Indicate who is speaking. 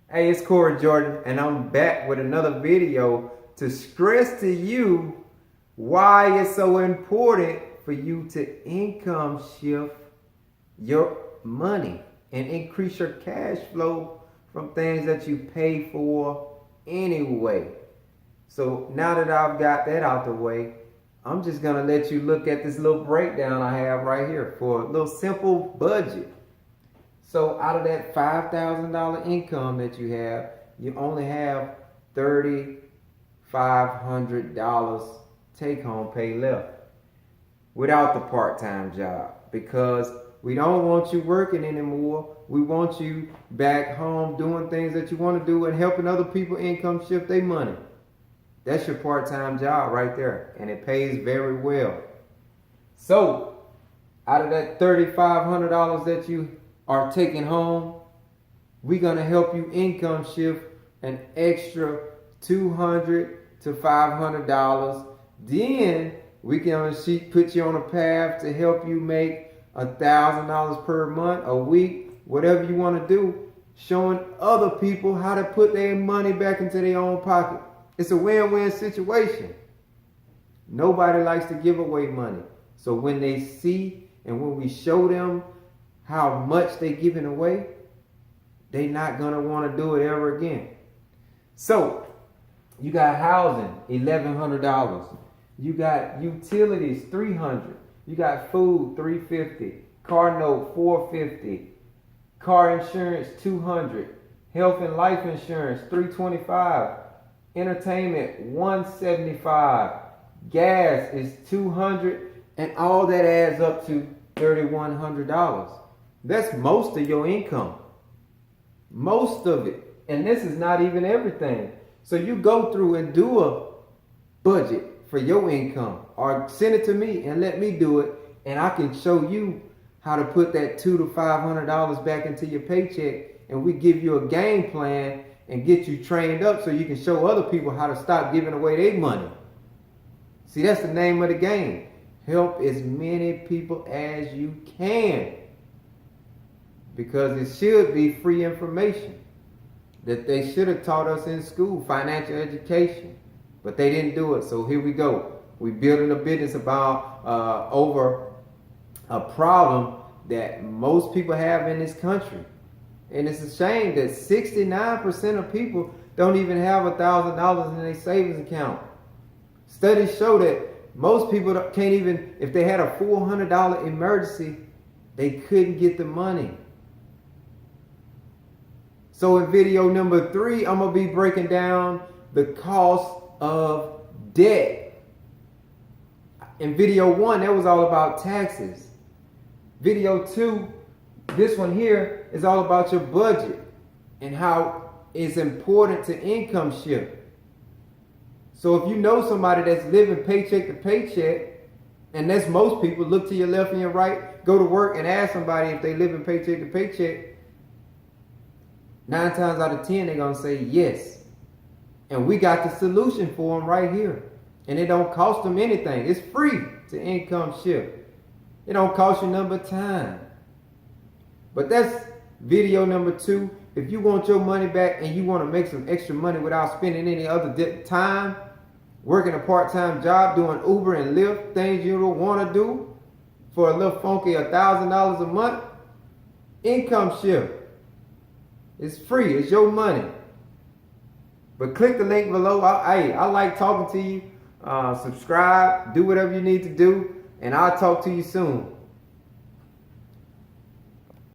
Speaker 1: Hey, it's Corey Jordan, and I'm back with another video to stress to you why it's so important for you to income shift your money and increase your cash flow from things that you pay for anyway. So now that I've got that out the way, I'm just gonna let you look at this little breakdown I have right here for a little simple budget. So out of that $5,000 income that you have, you only have $3,500 take home pay left without the part-time job, because we don't want you working anymore. We want you back home doing things that you want to do and helping other people income shift their money. That's your part-time job right there, and it pays very well. So out of that $3,500 that you are taking home, we're gonna help you income shift an extra $200 to $500. Then we can put you on a path to help you make $1,000 per month, a week, whatever you want to do, showing other people how to put their money back into their own pocket. It's a win-win situation. Nobody likes to give away money. So when they see and when we show them how much they're giving away, they're not going to want to do it ever again. So you got housing, $1,100. You got utilities, $300. You got food, $350. Car note, $450. Car insurance, $200. Health and life insurance, $325. Entertainment, $175. Gas is $200, and all that adds up to $3,100. That's most of your income. Most of it. And this is not even everything. So you go through and do a budget for your income, or send it to me and let me do it, and I can show you how to put that $200 to $500 back into your paycheck, and we give you a game plan and get you trained up so you can show other people how to stop giving away their money. See, that's the name of the game. Help as many people as you can, because it should be free information that they should have taught us in school, financial education, but they didn't do it. So here we go. We're building a business about over a problem that most people have in this country. And it's a shame that 69% of people don't even have $1,000 in their savings account. Studies show that most people can't even, if they had a $400 emergency, they couldn't get the money. So in video number 3, I'm going to be breaking down the cost of debt. In video 1, that was all about taxes. Video 2, this one here, is all about your budget and how it's important to income shift. So if you know somebody that's living paycheck to paycheck, and that's most people, look to your left and your right, go to work and ask somebody if they live in paycheck to paycheck, 9 times out of 10 they're going to say yes. And we got the solution for them right here. And it don't cost them anything. It's free to income shift. It don't cost you nothing but time. But that's video number 2. If you want your money back and you want to make some extra money without spending any other time, working a part-time job, doing Uber and Lyft, things you don't want to do for a little funky $1,000 a month, income shift. It's free. It's your money. But click the link below. I like talking to you. Subscribe. Do whatever you need to do. And I'll talk to you soon.